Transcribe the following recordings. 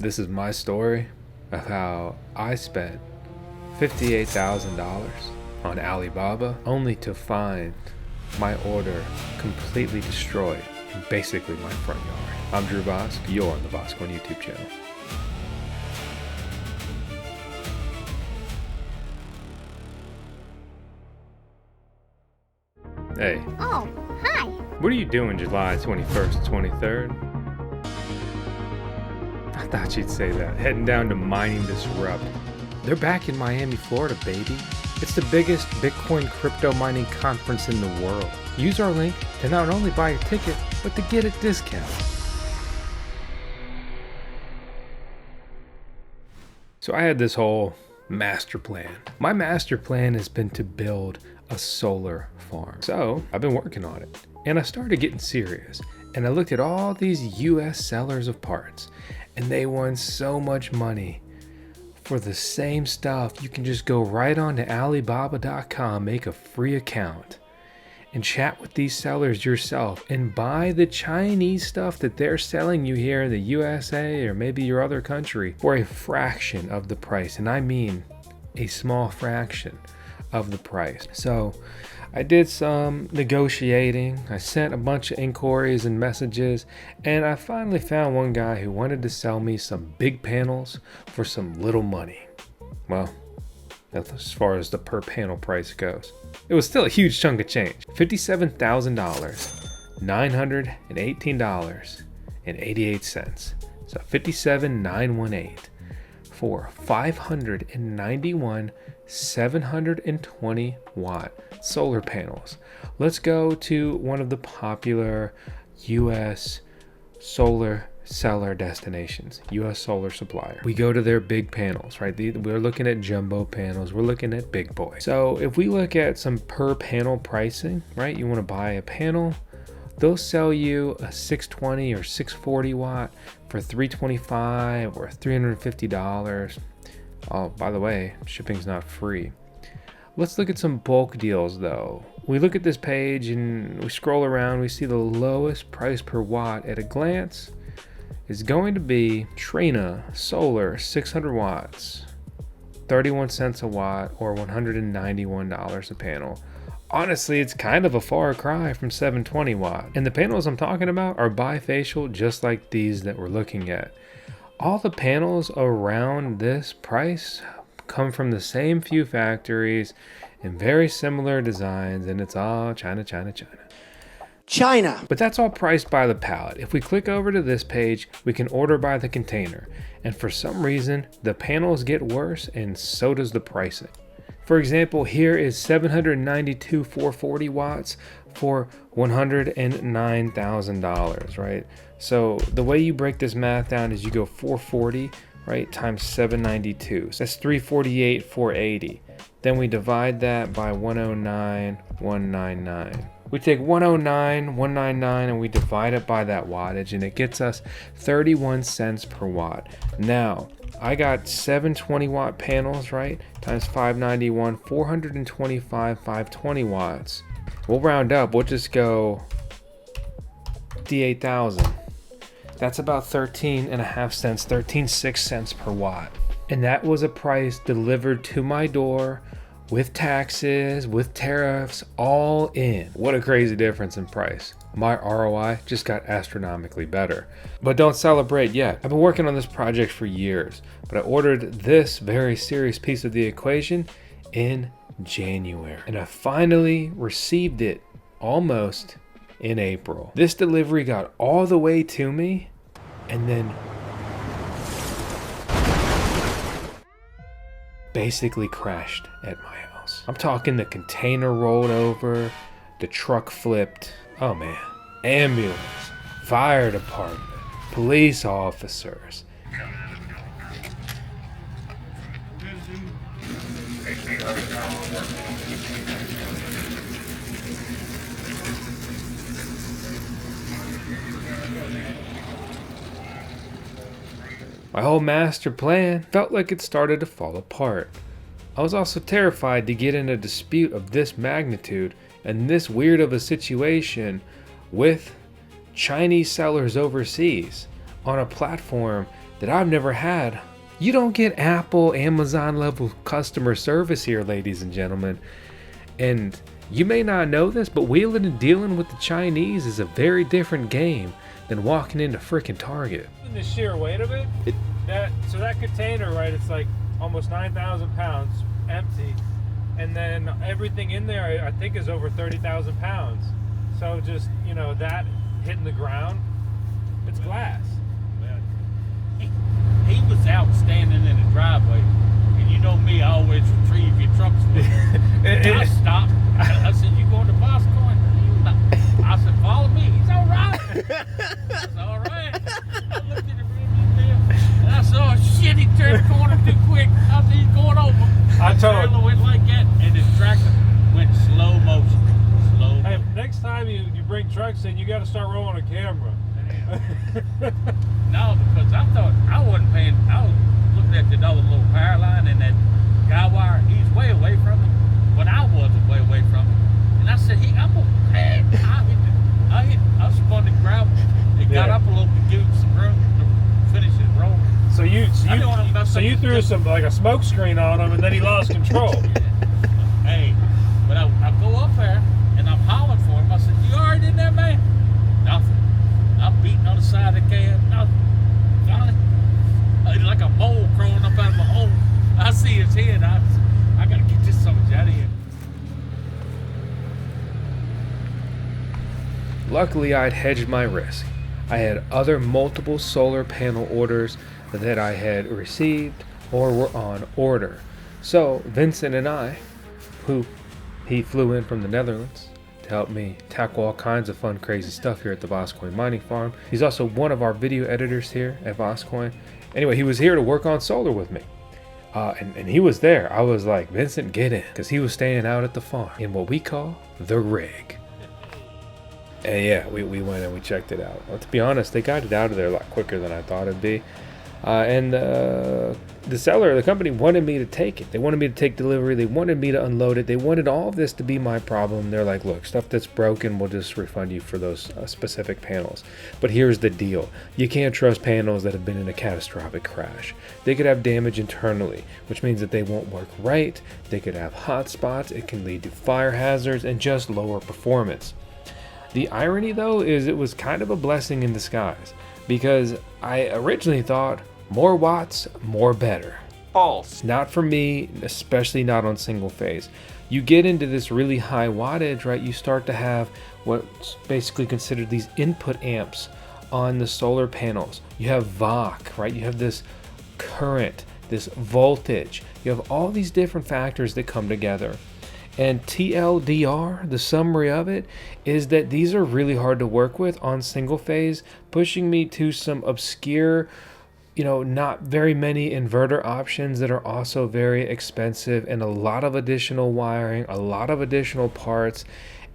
This is my story of how I spent $58,000 on Alibaba only to find my order completely destroyed in basically my front yard. I'm Drew Vosk, you're on the VoskCoin YouTube channel. Hey. Oh, hi. What are you doing July 21st to 23rd? I thought you'd say that. Heading down to Mining Disrupt. They're back in Miami, Florida, baby. It's the biggest Bitcoin crypto mining conference in the world. Use our link to not only buy a ticket, but to get a discount. So I had this whole master plan. My master plan has been to build a solar farm. So I've been working on it and I started getting serious and I looked at all these US sellers of parts and they want so much money for the same stuff. You can just go right on to Alibaba.com, make a free account and chat with these sellers yourself and buy the Chinese stuff that they're selling you here in the USA or maybe your other country for a fraction of the price. And I mean a small fraction of the price. So I did some negotiating. I sent a bunch of inquiries and messages, and I finally found one guy who wanted to sell me some big panels for some little money. Well, that's as far as the per panel price goes. It was still a huge chunk of change. $57,000, $918.88. So $57,918 for 591 720 watt solar panels. Let's go to one of the popular US solar seller destinations, US solar supplier. We go to their big panels, right? We're looking at jumbo panels, we're looking at big boys. So if we look at some per panel pricing, right? You want to buy a panel, they'll sell you a 620 or 640 watt for $325 or $350. Oh, by the way, shipping's not free. Let's look at some bulk deals though. We look at this page and we scroll around, we see the lowest price per watt at a glance is going to be Trina Solar 600 watts, 31 cents a watt or $191 a panel. Honestly, it's kind of a far cry from 720 watt. And the panels I'm talking about are bifacial, just like these that we're looking at. All the panels around this price come from the same few factories in very similar designs, and it's all China. But that's all priced by the pallet. If we click over to this page, we can order by the container. And for some reason, the panels get worse and so does the pricing. For example, here is 792 440 watts for $109,000, right? So the way you break this math down is you go 440, right, times 792. So that's 348, 480. Then we divide that by 109, 199. We take 109, 199, and we divide it by that wattage, and it gets us 31 cents per watt. Now, I got 720 watt panels, right, times 591, 425, 520 watts. We'll round up, we'll just go 58,000. That's about 13.5 cents, 13.6 cents per watt. And that was a price delivered to my door with taxes, with tariffs, all in. What a crazy difference in price. My ROI just got astronomically better. But don't celebrate yet. I've been working on this project for years, but I ordered this very serious piece of the equation in January. And I finally received it almost in April. This delivery got all the way to me and then basically crashed at my house. I'm talking the container rolled over, the truck flipped. Oh man, ambulance, fire department, police officers. My whole master plan felt like it started to fall apart. I was also terrified to get in a dispute of this magnitude and this weird of a situation with Chinese sellers overseas on a platform that I've never had. You don't get Apple, Amazon level customer service here, ladies and gentlemen. And you may not know this, but wheeling and dealing with the Chinese is a very different game than walking into freaking Target. The sheer weight of it, so that container, right, it's like almost 9,000 pounds empty. And then everything in there, I think, is over 30,000 pounds. So just, you know, that hitting the ground, it's glass. He was out standing in the driveway, and you know me, I always retrieve your trucks with me. I stopped. I said, "You going to VoskCoin?" I said, "Follow me." He's all right. I said, "All right." I looked in the rearview mirror, and I saw, shit, he turned the corner too quick. I said, "He's going over." I told him. Went like that, and his tractor went slow motion. Hey, next time you bring trucks in, you got to start rolling a camera. No, because I thought I wasn't paying. I was looking at the other little power line and that guy wire. He's way away from it, but I wasn't way away from it. And I said, "I'm okay." I spun the gravel. It got up a little to give him some room to finish his roll. So you threw some like a smoke screen on him, and then he lost control. Hey, but I go up there and I'm hollering for him. I said, "You alright in there, man?" Nothing. I'm beating on the side of the cab. Nothing. Like a mole crawling up out of a hole. I see his head. I gotta get this son of a out of here. Luckily, I'd hedged my risk. I had other multiple solar panel orders that I had received or were on order. So Vincent and I, he flew in from the Netherlands to help me tackle all kinds of fun, crazy stuff here at the VoskCoin mining farm. He's also one of our video editors here at VoskCoin. Anyway, he was here to work on solar with me. And he was there. I was like, "Vincent, get in," because he was staying out at the farm in what we call the rig. And yeah, we went and we checked it out. Well, to be honest, they got it out of there a lot quicker than I thought it'd be. And the seller, the company, wanted me to take it. They wanted me to take delivery. They wanted me to unload it. They wanted all of this to be my problem. They're like, "Look, stuff that's broken, we'll just refund you for those specific panels. But here's the deal. You can't trust panels that have been in a catastrophic crash. They could have damage internally, which means that they won't work right. They could have hot spots. It can lead to fire hazards and just lower performance." The irony, though, is it was kind of a blessing in disguise, because I originally thought more watts, more better. False. Not for me, especially not on single phase. You get into this really high wattage, right? You start to have what's basically considered these input amps on the solar panels. You have VOC, right? You have this current, this voltage. You have all these different factors that come together. And TLDR, the summary of it, is that these are really hard to work with on single phase, pushing me to some obscure, not very many inverter options that are also very expensive, and a lot of additional wiring, a lot of additional parts.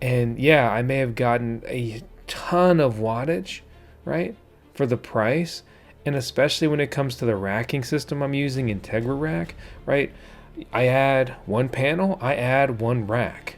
And yeah, I may have gotten a ton of wattage, right, for the price. And especially when it comes to the racking system I'm using, Integra Rack, right? I add one panel, I add one rack,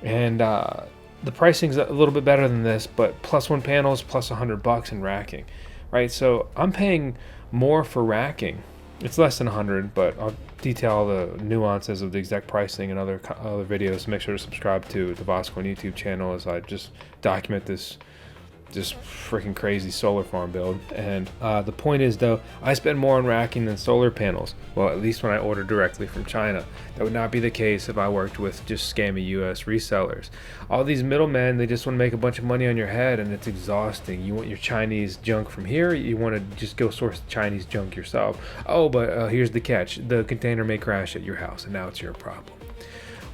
and the pricing's a little bit better than this, but plus one panel is plus $100 in racking, right? So I'm paying more for racking. It's less than 100, but I'll detail the nuances of the exact pricing and other videos. Make sure to subscribe to the VoskCoin YouTube channel as I just document this freaking crazy solar farm build. And the point is, though, I spend more on racking than solar panels. Well, at least when I order directly from China. That would not be the case if I worked with just scammy US resellers. All these middlemen, they just want to make a bunch of money on your head, and it's exhausting. You want your Chinese junk from here, you want to just go source the Chinese junk yourself. Oh, but here's the catch. The container may crash at your house, and now it's your problem.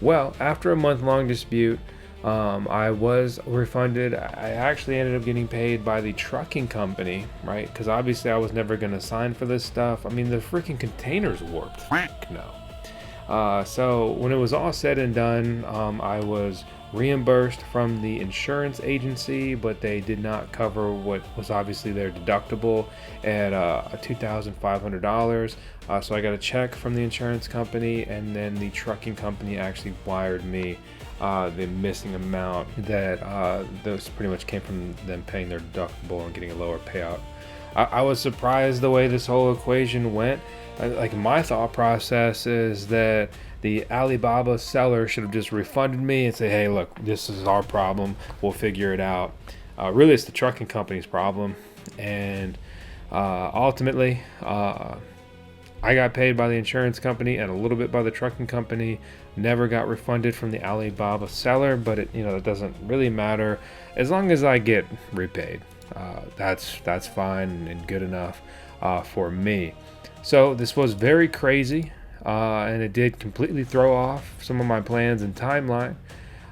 Well, after a month-long dispute, I was refunded. I actually ended up getting paid by the trucking company, right? Because obviously I was never going to sign for this stuff. I mean, the freaking container's warped. No. So when it was all said and done, I was reimbursed from the insurance agency, but they did not cover what was obviously their deductible at $2,500. So I got a check from the insurance company, and then the trucking company actually wired me the missing amount that those pretty much came from them paying their deductible and getting a lower payout. I was surprised the way this whole equation went. Like, my thought process is that the Alibaba seller should have just refunded me and say, hey, look, this is our problem. We'll figure it out. Really, it's the trucking company's problem. And ultimately, I got paid by the insurance company and a little bit by the trucking company. Never got refunded from the Alibaba seller, but it doesn't really matter as long as I get repaid. That's fine and good enough for me. So this was very crazy, and it did completely throw off some of my plans and timeline.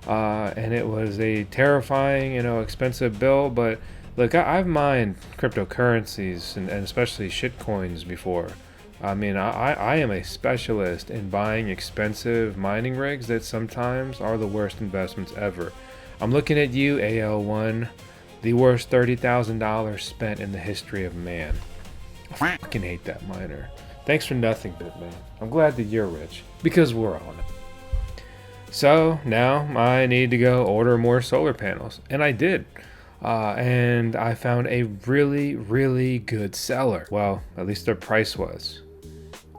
And it was a terrifying, expensive bill. But look, I've mined cryptocurrencies and especially shitcoins before. I mean, I am a specialist in buying expensive mining rigs that sometimes are the worst investments ever. I'm looking at you, AL1, the worst $30,000 spent in the history of man. I fucking hate that miner. Thanks for nothing, Bitman. I'm glad that you're rich, because we're on it. So now I need to go order more solar panels, and I did. And I found a really, really good seller. Well, at least their price was.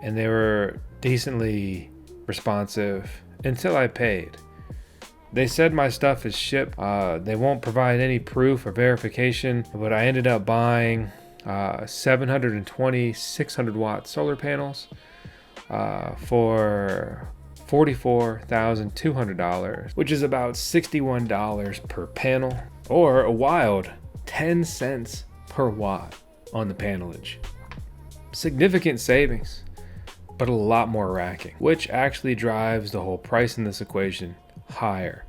And they were decently responsive until I paid. They said my stuff is shipped. They won't provide any proof or verification, but I ended up buying 720 600 watt solar panels for $44,200, which is about $61 per panel, or a wild 10 cents per watt on the panelage. Significant savings, but a lot more racking, which actually drives the whole price in this equation higher.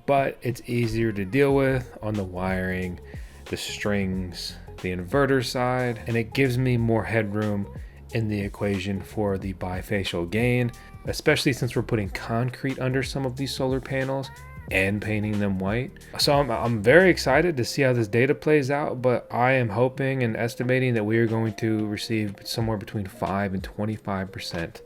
But it's easier to deal with on the wiring, the strings, the inverter side, and it gives me more headroom in the equation for the bifacial gain, especially since we're putting concrete under some of these solar panels and painting them white. So I'm very excited to see how this data plays out, but I am hoping and estimating that we are going to receive somewhere between 5 and 25%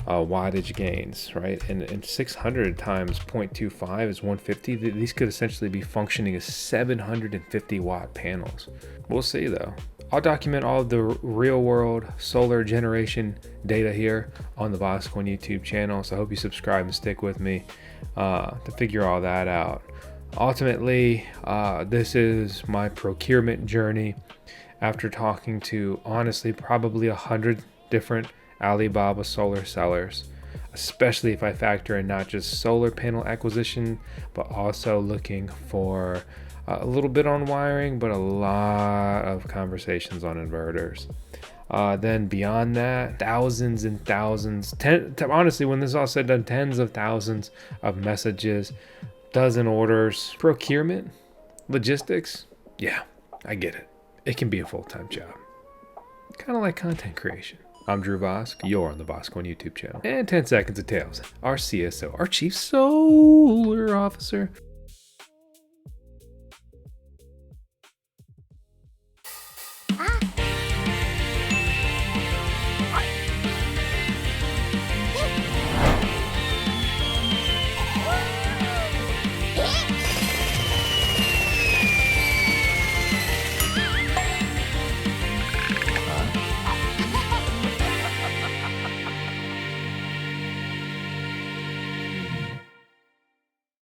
wattage gains, right? And 600 times 0.25 is 150. These could essentially be functioning as 750 watt panels. We'll see though. I'll document all of the real world solar generation data here on the VoskCoin YouTube channel. So I hope you subscribe and stick with me to figure all that out. Ultimately, this is my procurement journey after talking to honestly probably 100 different Alibaba solar sellers, especially if I factor in not just solar panel acquisition, but also looking for a little bit on wiring, but a lot of conversations on inverters. Then beyond that, thousands and thousands, honestly, when this is all said and done, tens of thousands of messages, dozen orders, procurement, logistics. Yeah, I get it. It can be a full-time job. Kind of like content creation. I'm Drew Vosk. You're on the VoskCoin YouTube channel. And 10 Seconds of Tales, our CSO, our Chief Solar Officer.